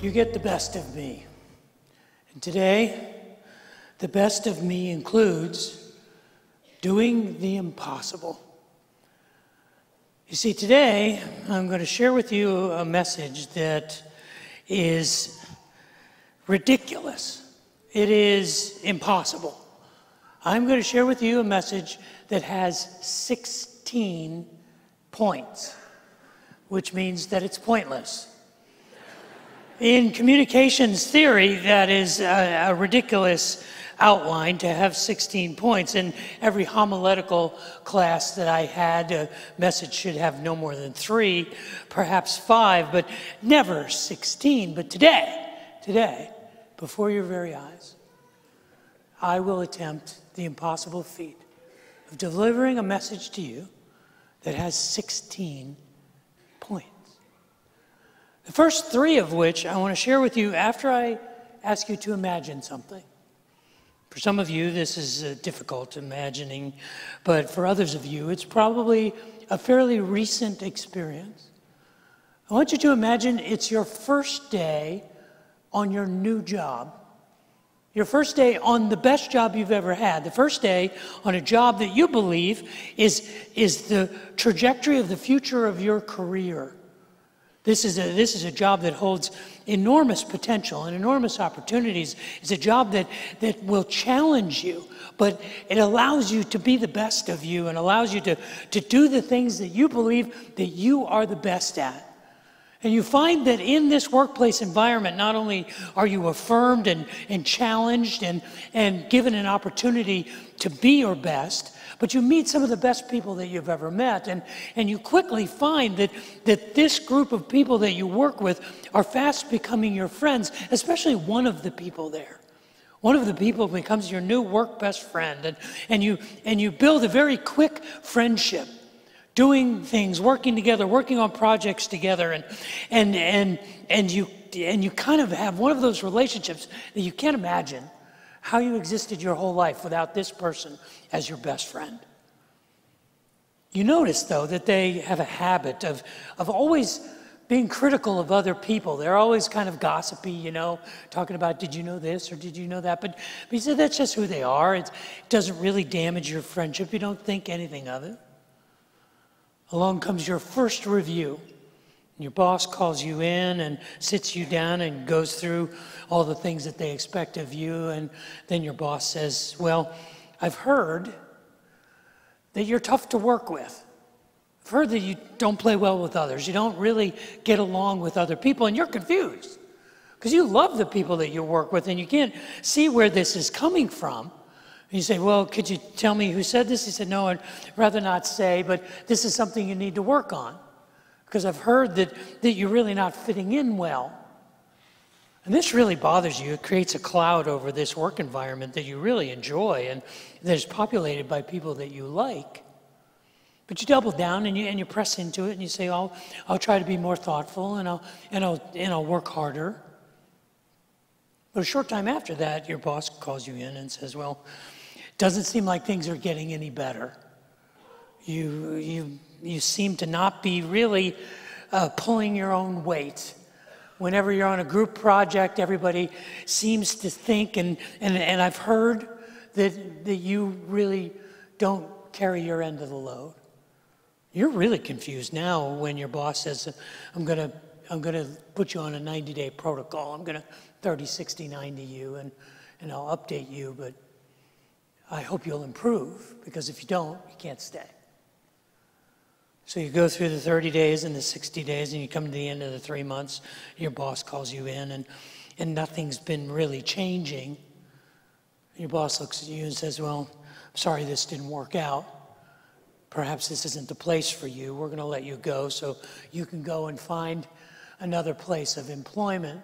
You get the best of me. And today, the best of me includes doing the impossible. You see, today, I'm going to share with you a message that is ridiculous. It is impossible. I'm going to share with you a message that has 16 points, which means that it's pointless. In communications theory, that is a ridiculous outline to have 16 points. In every homiletical class that I had, a message should have no more than 3, perhaps 5, but never 16. But today, before your very eyes, I will attempt the impossible feat of delivering a message to you that has 16 points. The first 3 of which I want to share with you after I ask you to imagine something. For some of you, this is difficult imagining, but for others of you, it's probably a fairly recent experience. I want you to imagine it's your first day on your new job. Your first day on the best job you've ever had. The first day on a job that you believe is the trajectory of the future of your career. This is a job that holds enormous potential and enormous opportunities. It's a job that will challenge you, but it allows you to be the best of you and allows you to do the things that you believe that you are the best at. And you find that in this workplace environment, not only are you affirmed and challenged and given an opportunity to be your best, but you meet some of the best people that you've ever met. And you quickly find that this group of people that you work with are fast becoming your friends, especially one of the people there. One of the people becomes your new work best friend. And you build a very quick friendship, doing things, working together, working on projects together. And you kind of have one of those relationships that you can't imagine how you existed your whole life without this person as your best friend. You notice, though, that they have a habit of always being critical of other people. They're always kind of gossipy, talking about, did you know this or did you know that? But you said that's just who they are. It doesn't really damage your friendship. You don't think anything of it. Along comes your first review. Your boss calls you in and sits you down and goes through all the things that they expect of you. And then your boss says, well, I've heard that you're tough to work with. I've heard that you don't play well with others. You don't really get along with other people. And you're confused because you love the people that you work with and you can't see where this is coming from. And you say, well, could you tell me who said this? He said, no, I'd rather not say, but this is something you need to work on. Because I've heard that you're really not fitting in well. And this really bothers you. It creates a cloud over this work environment that you really enjoy and that is populated by people that you like. But you double down and you press into it and you say, I'll try to be more thoughtful and I'll work harder. But a short time after that, your boss calls you in and says, well, it doesn't seem like things are getting any better. You seem to not be really pulling your own weight. Whenever you're on a group project, everybody seems to think, and I've heard that you really don't carry your end of the load. You're really confused now when your boss says, I'm gonna put you on a 90-day protocol. I'm gonna 30, 60, 90 you, and I'll update you, but I hope you'll improve, because if you don't, you can't stay. So you go through the 30 days and the 60 days, and you come to the end of the 3 months, your boss calls you in, and nothing's been really changing. Your boss looks at you and says, well, I'm sorry this didn't work out. Perhaps this isn't the place for you. We're going to let you go so you can go and find another place of employment.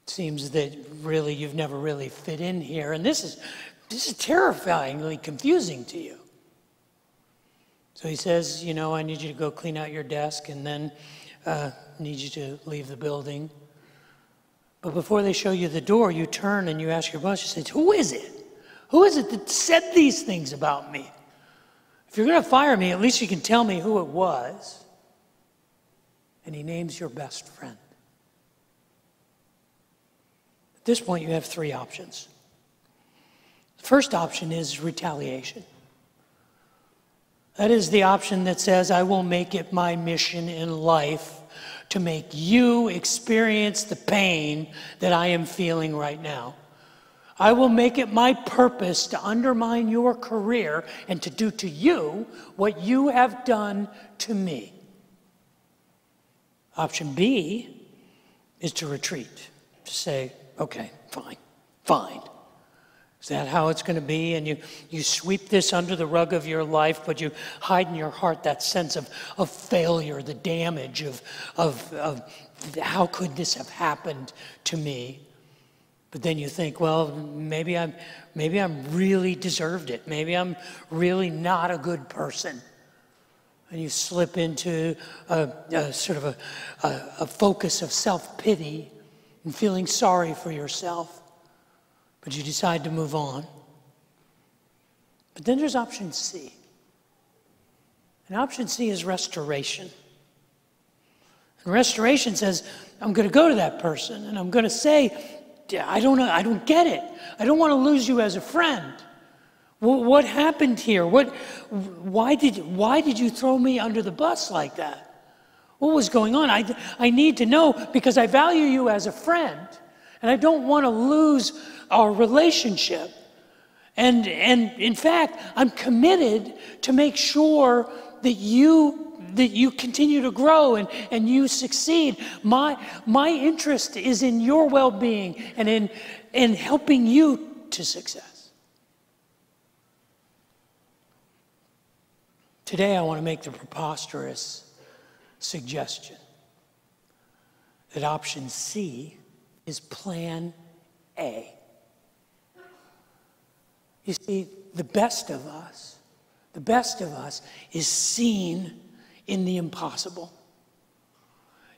It seems that really you've never really fit in here, and this is terrifyingly confusing to you. So he says, I need you to go clean out your desk and then need you to leave the building. But before they show you the door, you turn and you ask your boss, you say, who is it? Who is it that said these things about me? If you're going to fire me, at least you can tell me who it was. And he names your best friend. At this point, you have three options. The first option is retaliation. That is the option that says, I will make it my mission in life to make you experience the pain that I am feeling right now. I will make it my purpose to undermine your career and to do to you what you have done to me. Option B is to retreat, to say, okay, fine. Is that how it's going to be? And you sweep this under the rug of your life, but you hide in your heart that sense of failure, the damage of how could this have happened to me? But then you think, well, maybe I'm really deserved it. Maybe I'm really not a good person. And you slip into a sort of a focus of self-pity and feeling sorry for yourself. But you decide to move on. But then there's option C. And option C is restoration. And restoration says, I'm going to go to that person and I'm going to say, I don't get it. I don't want to lose you as a friend. What happened here? Why did you throw me under the bus like that? What was going on? I need to know because I value you as a friend and I don't want to lose our relationship. And in fact, I'm committed to make sure that you continue to grow and you succeed. My interest is in your well-being and in helping you to success. Today I want to make the preposterous suggestion that option C is plan A. You see, the best of us is seen in the impossible.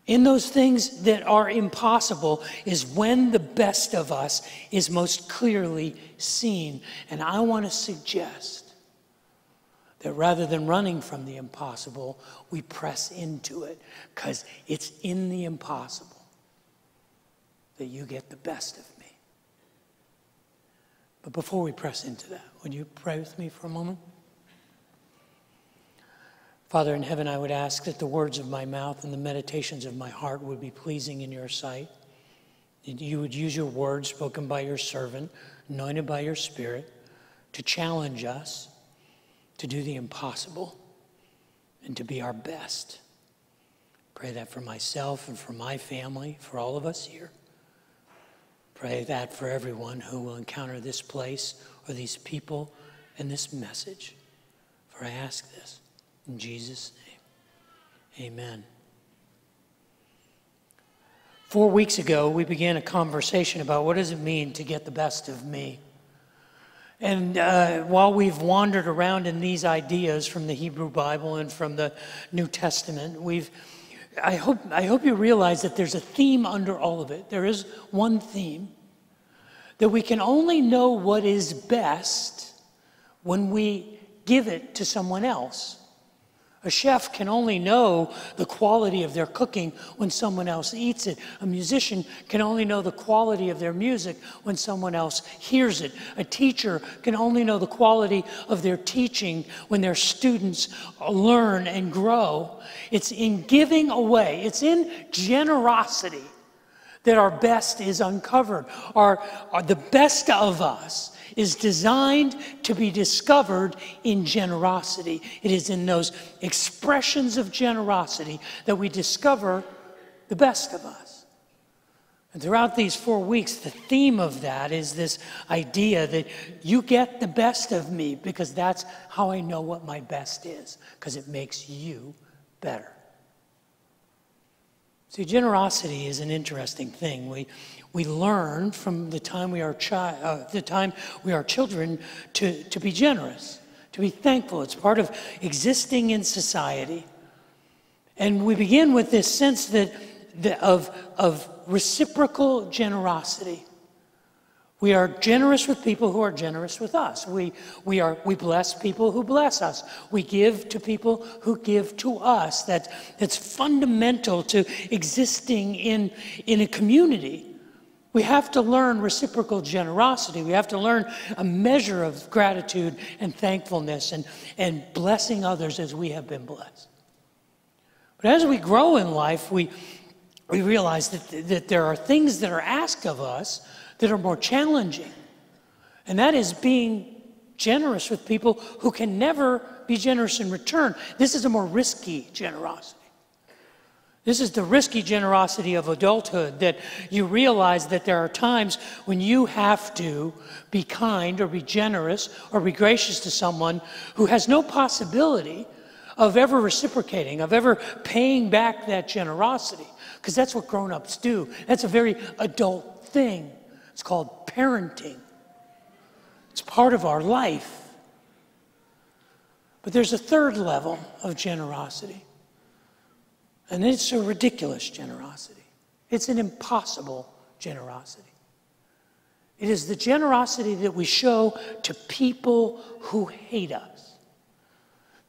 In those things that are impossible is when the best of us is most clearly seen. And I want to suggest that rather than running from the impossible, we press into it, because it's in the impossible that you get the best of me. But before we press into that, would you pray with me for a moment? Father in heaven, I would ask that the words of my mouth and the meditations of my heart would be pleasing in your sight. That you would use your words spoken by your servant, anointed by your Spirit, to challenge us to do the impossible and to be our best. Pray that for myself and for my family, for all of us here. Pray that for everyone who will encounter this place or these people and this message. For I ask this in Jesus' name, amen. 4 weeks ago, we began a conversation about what does it mean to get the best of me. And while we've wandered around in these ideas from the Hebrew Bible and from the New Testament, I hope you realize that there's a theme under all of it. There is one theme, that we can only know what is best when we give it to someone else. A chef can only know the quality of their cooking when someone else eats it. A musician can only know the quality of their music when someone else hears it. A teacher can only know the quality of their teaching when their students learn and grow. It's in giving away, it's in generosity that our best is uncovered. The best of us is designed to be discovered in generosity. It is in those expressions of generosity that we discover the best of us. And throughout these 4 weeks, the theme of that is this idea that you get the best of me because that's how I know what my best is, because it makes you better. See, generosity is an interesting thing. We learn from the time we are children to be generous, to be thankful. It's part of existing in society. And we begin with this sense of reciprocal generosity. We are generous with people who are generous with us. We bless people who bless us. We give to people who give to us. That's fundamental to existing in a community. We have to learn reciprocal generosity. We have to learn a measure of gratitude and thankfulness and blessing others as we have been blessed. But as we grow in life, we realize that there are things that are asked of us that are more challenging. And that is being generous with people who can never be generous in return. This is a more risky generosity. This is the risky generosity of adulthood, that you realize that there are times when you have to be kind or be generous or be gracious to someone who has no possibility of ever reciprocating, of ever paying back that generosity. Because that's what grown-ups do. That's a very adult thing. It's called parenting. It's part of our life. But there's a third level of generosity. And it's a ridiculous generosity. It's an impossible generosity. It is the generosity that we show to people who hate us,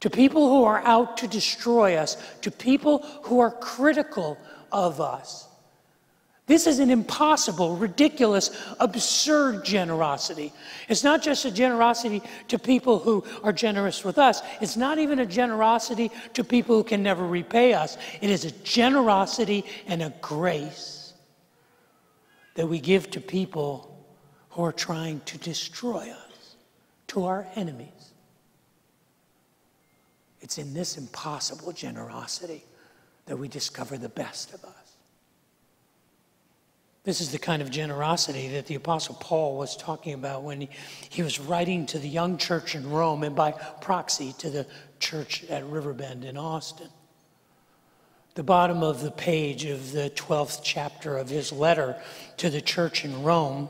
to people who are out to destroy us, to people who are critical of us. This is an impossible, ridiculous, absurd generosity. It's not just a generosity to people who are generous with us. It's not even a generosity to people who can never repay us. It is a generosity and a grace that we give to people who are trying to destroy us, to our enemies. It's in this impossible generosity that we discover the best of us. This is the kind of generosity that the Apostle Paul was talking about when he was writing to the young church in Rome and by proxy to the church at Riverbend in Austin. The bottom of the page of the 12th chapter of his letter to the church in Rome,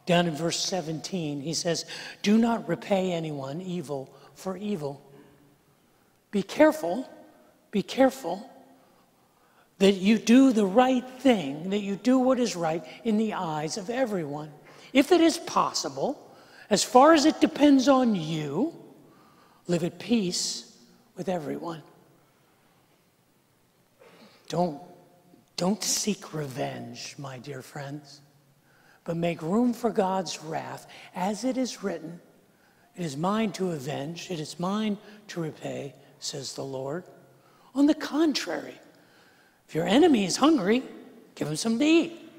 down in verse 17, he says, "Do not repay anyone evil for evil. Be careful that you do the right thing, that you do what is right in the eyes of everyone. If it is possible, as far as it depends on you, live at peace with everyone." Don't seek revenge, my dear friends, but make room for God's wrath. As it is written, "It is mine to avenge, it is mine to repay, says the Lord." On the contrary, if your enemy is hungry, give him something to eat.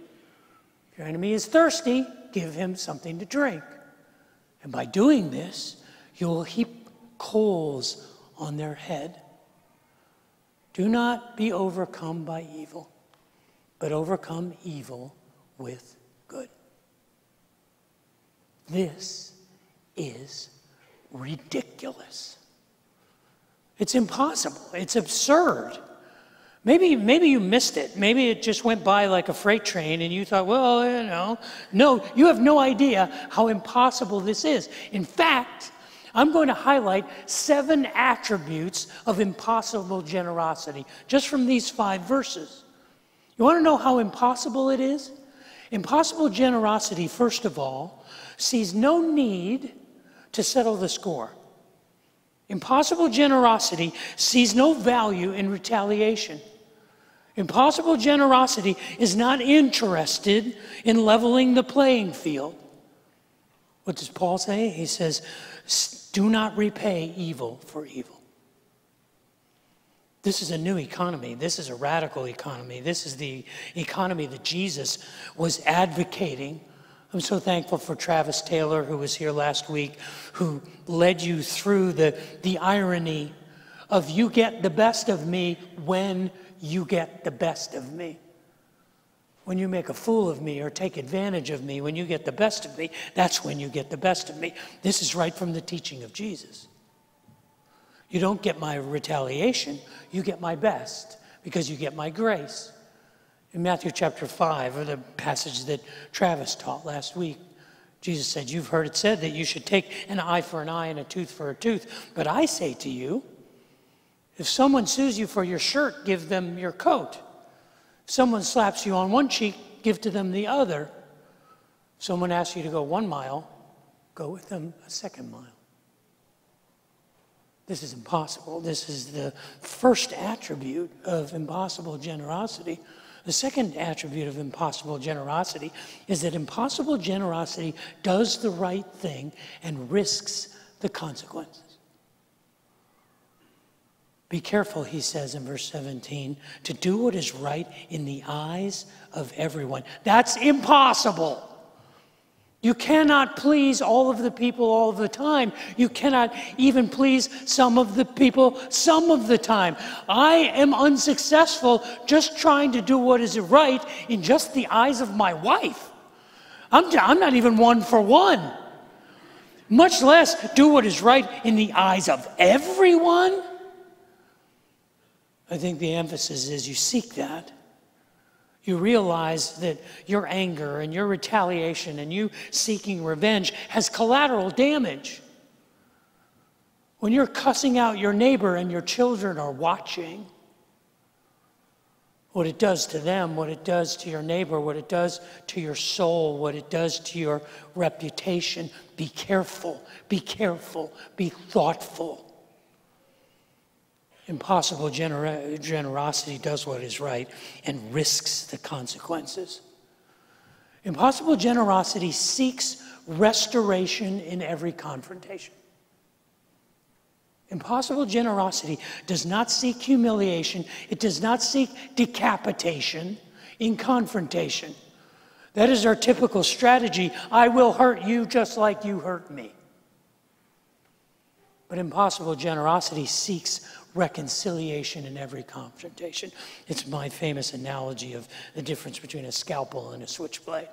If your enemy is thirsty, give him something to drink. And by doing this, you will heap coals on their head. Do not be overcome by evil, but overcome evil with good. This is ridiculous. It's impossible. It's absurd. Maybe you missed it. Maybe it just went by like a freight train and you thought, well, you know. No, you have no idea how impossible this is. In fact, I'm going to highlight 7 attributes of impossible generosity just from these 5 verses. You want to know how impossible it is? Impossible generosity, first of all, sees no need to settle the score. Impossible generosity sees no value in retaliation. Impossible generosity is not interested in leveling the playing field. What does Paul say? He says, do not repay evil for evil. This is a new economy. This is a radical economy. This is the economy that Jesus was advocating. I'm so thankful for Travis Taylor, who was here last week, who led you through the irony of you get the best of me when you get the best of me. When you make a fool of me or take advantage of me, when you get the best of me, that's when you get the best of me. This is right from the teaching of Jesus. You don't get my retaliation, you get my best because you get my grace. In Matthew chapter 5, or the passage that Travis taught last week, Jesus said, "You've heard it said that you should take an eye for an eye and a tooth for a tooth. But I say to you, if someone sues you for your shirt, give them your coat. If someone slaps you on one cheek, give to them the other. If someone asks you to go 1 mile, go with them a 2nd mile." This is impossible. This is the first attribute of impossible generosity. The second attribute of impossible generosity is that impossible generosity does the right thing and risks the consequences. Be careful, he says in verse 17, to do what is right in the eyes of everyone. That's impossible. You cannot please all of the people all of the time. You cannot even please some of the people some of the time. I am unsuccessful just trying to do what is right in just the eyes of my wife. I'm not even one for one. Much less do what is right in the eyes of everyone. I think the emphasis is you seek that. You realize that your anger and your retaliation and you seeking revenge has collateral damage. When you're cussing out your neighbor and your children are watching, what it does to them, what it does to your neighbor, what it does to your soul, what it does to your reputation, be careful, be careful, be thoughtful. Impossible generosity does what is right and risks the consequences. Impossible generosity seeks restoration in every confrontation. Impossible generosity does not seek humiliation. It does not seek decapitation in confrontation. That is our typical strategy. I will hurt you just like you hurt me. But impossible generosity seeks reconciliation in every confrontation. It's my famous analogy of the difference between a scalpel and a switchblade.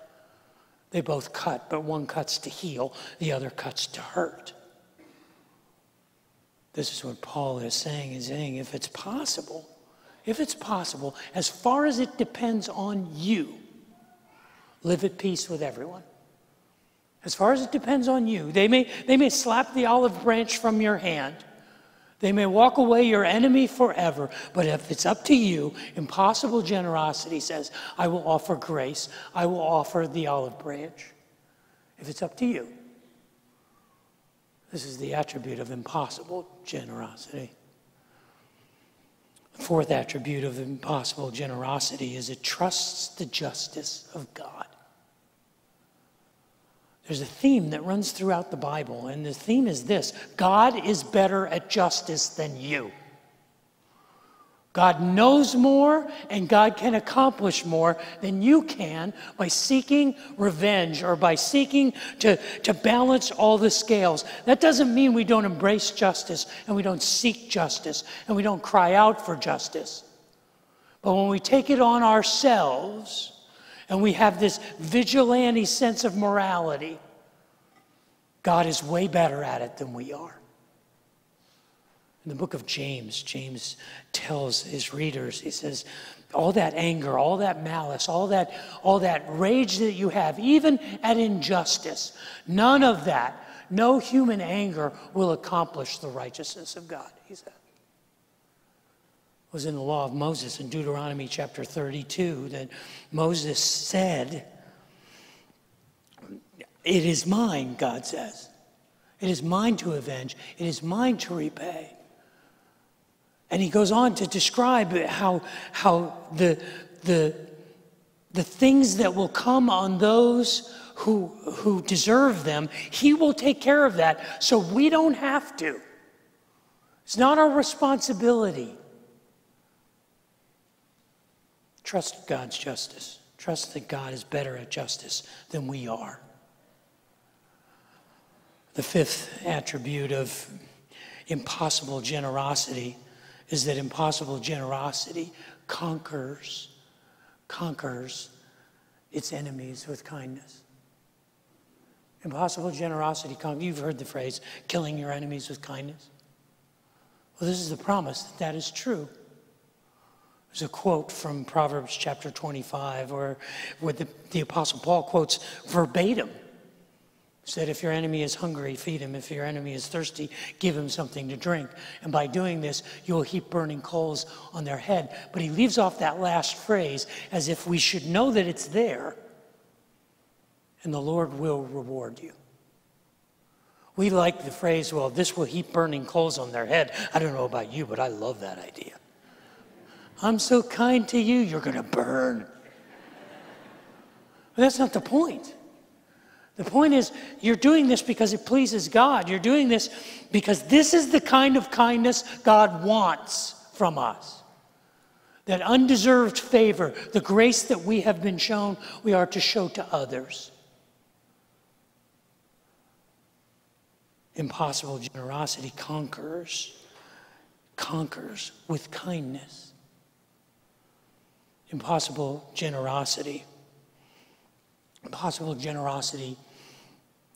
They both cut, but one cuts to heal, the other cuts to hurt. This is what Paul is saying, if it's possible, as far as it depends on you, live at peace with everyone. As far as it depends on you, they may slap the olive branch from your hand. They may walk away your enemy forever, but if it's up to you, impossible generosity says, I will offer grace. I will offer the olive branch. If it's up to you. This is the attribute of impossible generosity. The fourth attribute of impossible generosity is it trusts the justice of God. There's a theme that runs throughout the Bible, and the theme is this: God is better at justice than you. God knows more, and God can accomplish more than you can by seeking revenge or by seeking to balance all the scales. That doesn't mean we don't embrace justice, and we don't seek justice, and we don't cry out for justice. But when we take it on ourselves, and we have this vigilante sense of morality, God is way better at it than we are. In the book of James, James tells his readers, he says, all that anger, all that malice, all that rage that you have, even at injustice, none of that, no human anger will accomplish the righteousness of God, he said. Was in the law of Moses in Deuteronomy chapter 32 that Moses said, it is mine, God says. It is mine to avenge. It is mine to repay. And he goes on to describe how the things that will come on those who deserve them, he will take care of that so we don't have to. It's not our responsibility. Trust God's justice. Trust that God is better at justice than we are. The fifth attribute of impossible generosity is that impossible generosity conquers its enemies with kindness. Impossible generosity, you've heard the phrase, killing your enemies with kindness. Well, this is the promise that is true. There's a quote from Proverbs chapter 25 where the Apostle Paul quotes verbatim. He said, if your enemy is hungry, feed him. If your enemy is thirsty, give him something to drink. And by doing this, you will heap burning coals on their head. But he leaves off that last phrase as if we should know that it's there. And the Lord will reward you. We like the phrase, well, this will heap burning coals on their head. I don't know about you, but I love that idea. I'm so kind to you, you're going to burn. But that's not the point. The point is, you're doing this because it pleases God. You're doing this because this is the kind of kindness God wants from us. That undeserved favor, the grace that we have been shown, we are to show to others. Impossible generosity conquers with kindness. Impossible generosity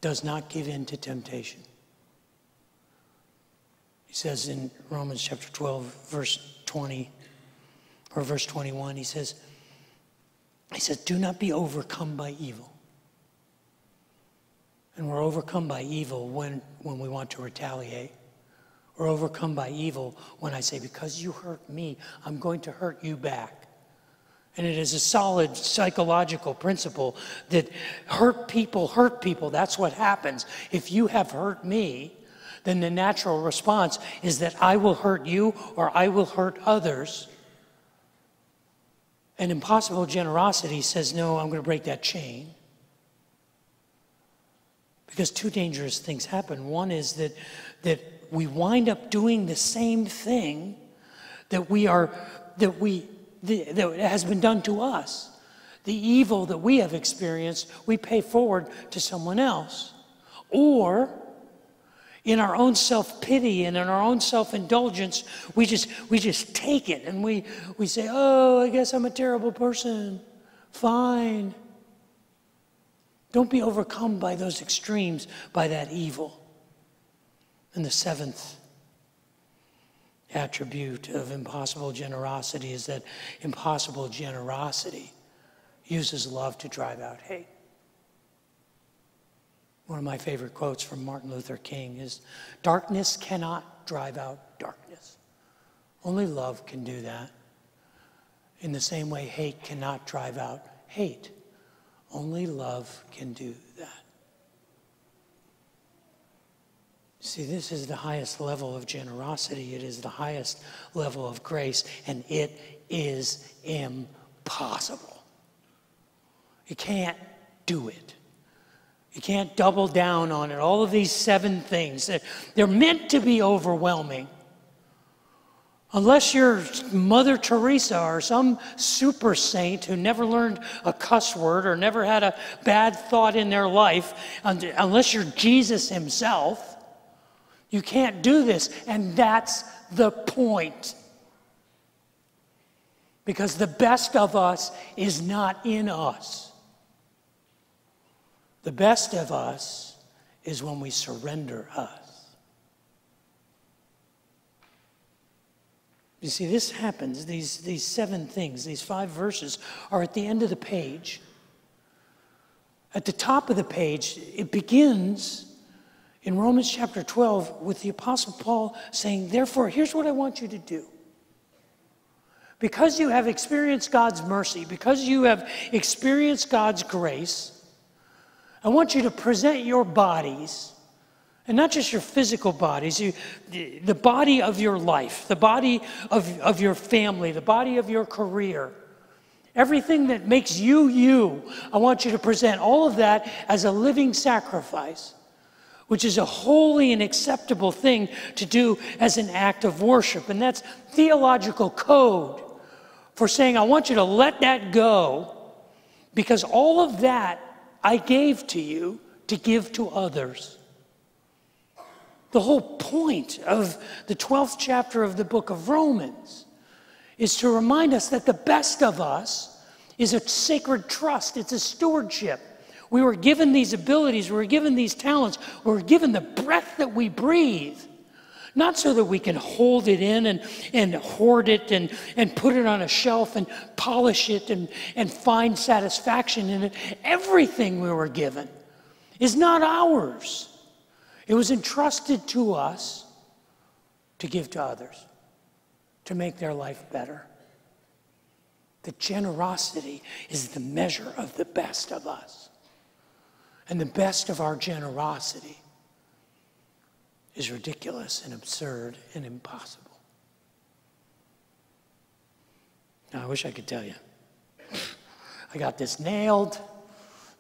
does not give in to temptation. He says in Romans chapter 12, verse 20, or verse 21, he says, do not be overcome by evil. And we're overcome by evil when we want to retaliate. We're overcome by evil when I say, because you hurt me, I'm going to hurt you back. And it is a solid psychological principle that hurt people. That's what happens. If you have hurt me, then the natural response is that I will hurt you or I will hurt others. And impossible generosity says, no, I'm going to break that chain. Because two dangerous things happen. One is that we wind up doing the same thing that has been done to us. The evil that we have experienced, we pay forward to someone else. Or, in our own self-pity and in our own self-indulgence, we just take it and we say, oh, I guess I'm a terrible person. Fine. Don't be overcome by those extremes, by that evil. And the seventh attribute of impossible generosity is that impossible generosity uses love to drive out hate. One of my favorite quotes from Martin Luther King is, darkness cannot drive out darkness. Only love can do that. In the same way, hate cannot drive out hate. Only love can do that. See, this is the highest level of generosity. It is the highest level of grace, and it is impossible. You can't do it. You can't double down on it. All of these 7 things, they're meant to be overwhelming. Unless you're Mother Teresa or some super saint who never learned a cuss word or never had a bad thought in their life, unless you're Jesus himself, you can't do this. And that's the point. Because the best of us is not in us. The best of us is when we surrender us. You see, this happens, these 7 things, these 5 verses are at the end of the page. At the top of the page, it begins in Romans chapter 12 with the Apostle Paul saying, therefore, here's what I want you to do. Because you have experienced God's mercy, because you have experienced God's grace, I want you to present your bodies, and not just your physical bodies, the body of your life, the body of your family, the body of your career, everything that makes you you. I want you to present all of that as a living sacrifice, which is a holy and acceptable thing to do as an act of worship. And that's theological code for saying, I want you to let that go, because all of that I gave to you to give to others. The whole point of the 12th chapter of the book of Romans is to remind us that the best of us is a sacred trust. It's a stewardship. We were given these abilities. We were given these talents. We were given the breath that we breathe. Not so that we can hold it in and hoard it and put it on a shelf and polish it and find satisfaction in it. Everything we were given is not ours. It was entrusted to us to give to others, to make their life better. The generosity is the measure of the best of us. And the best of our generosity is ridiculous and absurd and impossible. Now, I wish I could tell you. I got this nailed.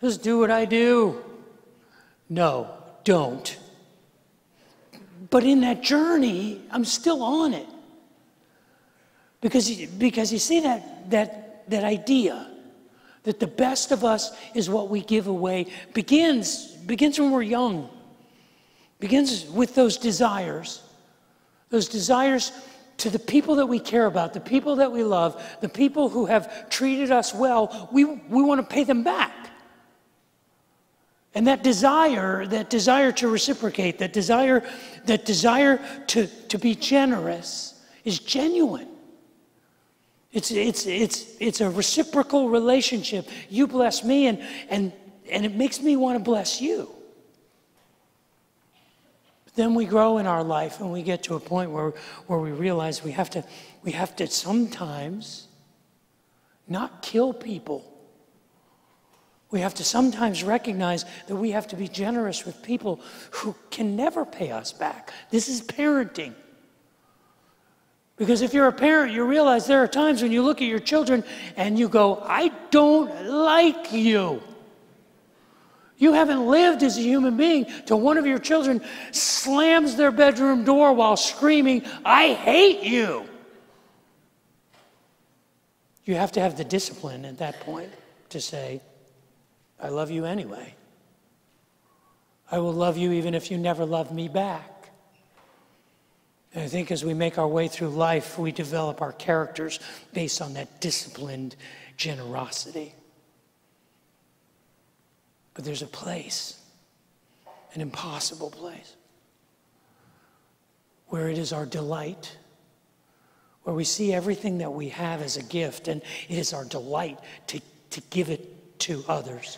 Just do what I do. No, don't. But in that journey, I'm still on it. Because you see that idea that the best of us is what we give away begins when we're young. Begins with those desires to the people that we care about, the people that we love, the people who have treated us well. We want to pay them back. And that desire to reciprocate, that desire to be generous is genuine. It's a reciprocal relationship. You bless me, and it makes me want to bless you. But then we grow in our life, and we get to a point where we realize we have to sometimes not kill people. We have to sometimes recognize that we have to be generous with people who can never pay us back. This is parenting. Because if you're a parent, you realize there are times when you look at your children and you go, I don't like you. You haven't lived as a human being till one of your children slams their bedroom door while screaming, I hate you. You have to have the discipline at that point to say, I love you anyway. I will love you even if you never love me back. And I think as we make our way through life, we develop our characters based on that disciplined generosity. But there's a place, an impossible place, where it is our delight, where we see everything that we have as a gift, and it is our delight to give it to others.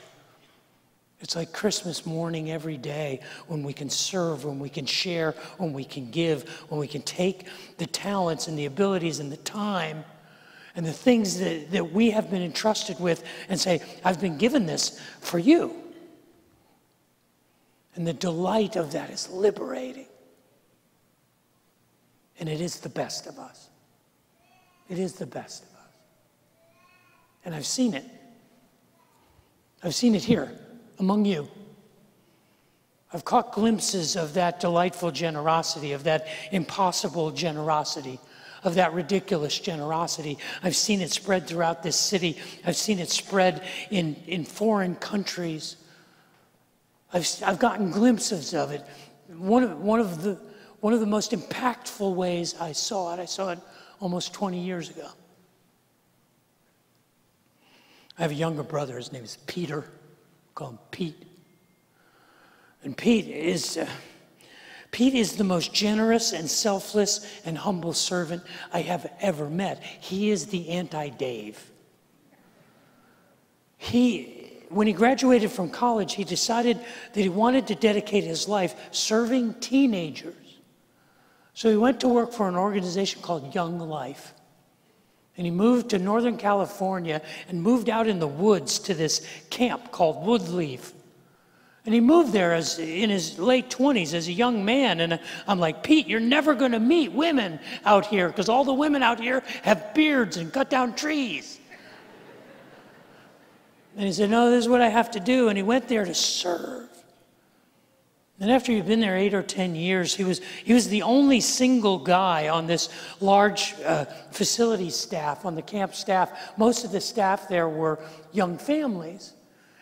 It's like Christmas morning every day when we can serve, when we can share, when we can give, when we can take the talents and the abilities and the time and the things that we have been entrusted with and say, I've been given this for you. And the delight of that is liberating. And it is the best of us. It is the best of us. And I've seen it. I've seen it here among you. I've caught glimpses of that delightful generosity, of that impossible generosity, of that ridiculous generosity. I've seen it spread throughout this city. I've seen it spread in foreign countries. I've gotten glimpses of it. One of the most impactful ways I saw it almost 20 years ago. I have a younger brother. His name is Peter. Call him Pete. And Pete is the most generous and selfless and humble servant I have ever met. He is the anti-Dave. When he graduated from college, he decided that he wanted to dedicate his life serving teenagers. So he went to work for an organization called Young Life. And he moved to Northern California and moved out in the woods to this camp called Woodleaf. And he moved there in his late 20s as a young man. And I'm like, Pete, you're never going to meet women out here because all the women out here have beards and cut down trees. And he said, no, this is what I have to do. And he went there to serve. And after he'd been there 8 or 10 years, he was the only single guy on this large facility staff, on the camp staff. Most of the staff there were young families.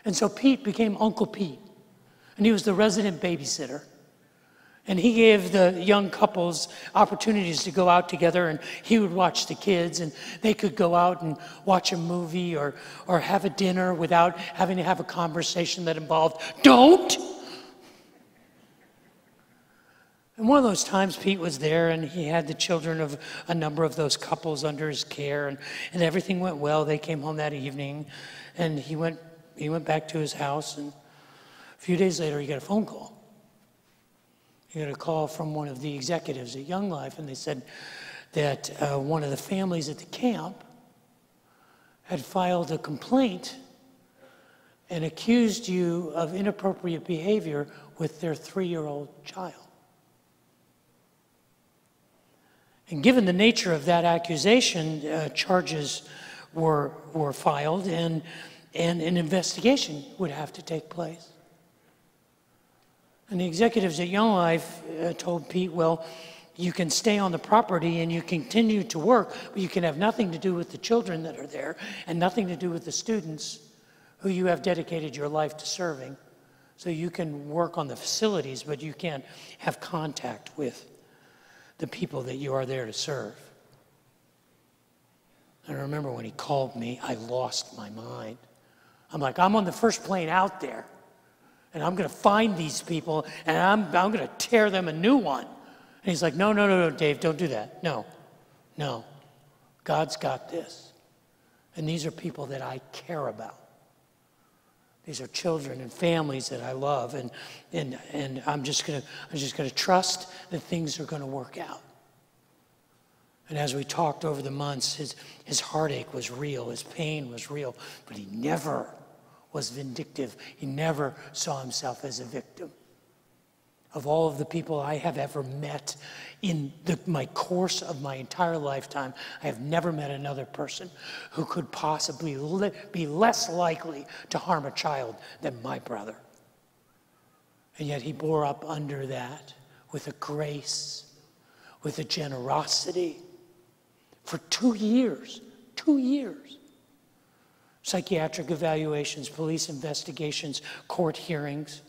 And so Pete became Uncle Pete. And he was the resident babysitter. And he gave the young couples opportunities to go out together, and he would watch the kids, and they could go out and watch a movie or have a dinner without having to have a conversation that involved, don't! And one of those times Pete was there, and he had the children of a number of those couples under his care, and everything went well. They came home that evening, and he went back to his house, and a few days later he got a phone call. He got a call from one of the executives at Young Life, and they said that one of the families at the camp had filed a complaint and accused you of inappropriate behavior with their 3-year-old child. And given the nature of that accusation, charges were filed and an investigation would have to take place. And the executives at Young Life told Pete, well, you can stay on the property and you continue to work, but you can have nothing to do with the children that are there and nothing to do with the students who you have dedicated your life to serving. So you can work on the facilities, but you can't have contact with the people that you are there to serve. And I remember when he called me, I lost my mind. I'm like, I'm on the first plane out there, and I'm going to find these people, and I'm going to tear them a new one. And he's like, no, Dave, don't do that. No. God's got this. And these are people that I care about. These are children and families that I love, and I'm just gonna trust that things are gonna work out. And as we talked over the months, his heartache was real, his pain was real, but he never was vindictive. He never saw himself as a victim. Of all of the people I have ever met in my course of my entire lifetime, I have never met another person who could possibly be less likely to harm a child than my brother. And yet he bore up under that with a grace, with a generosity for 2 years. 2 years. Psychiatric evaluations, police investigations, court hearings.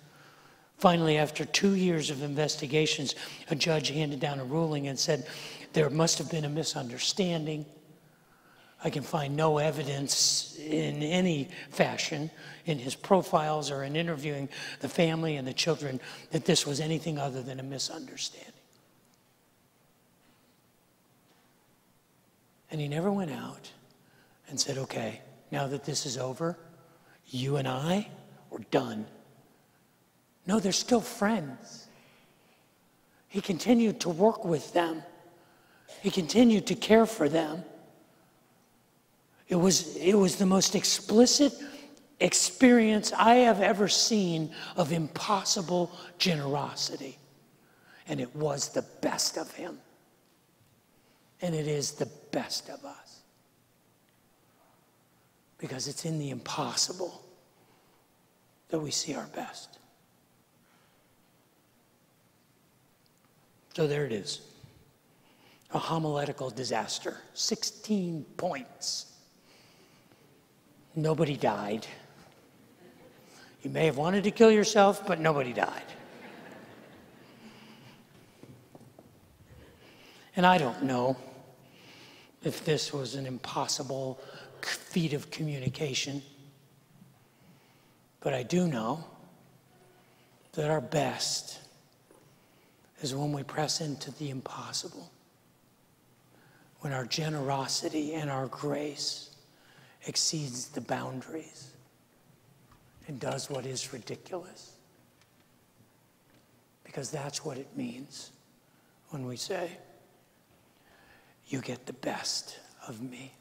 Finally, after 2 years of investigations, a judge handed down a ruling and said, there must have been a misunderstanding. I can find no evidence in any fashion in his profiles or in interviewing the family and the children that this was anything other than a misunderstanding. And he never went out and said, okay, now that this is over, you and I, we're done. No, they're still friends. He continued to work with them. He continued to care for them. It was the most explicit experience I have ever seen of impossible generosity. And it was the best of him. And it is the best of us. Because it's in the impossible that we see our best. So there it is. A homiletical disaster. 16 points. Nobody died. You may have wanted to kill yourself, but nobody died. And I don't know if this was an impossible feat of communication, but I do know that our best is when we press into the impossible, when our generosity and our grace exceeds the boundaries and does what is ridiculous. Because that's what it means when we say, you get the best of me.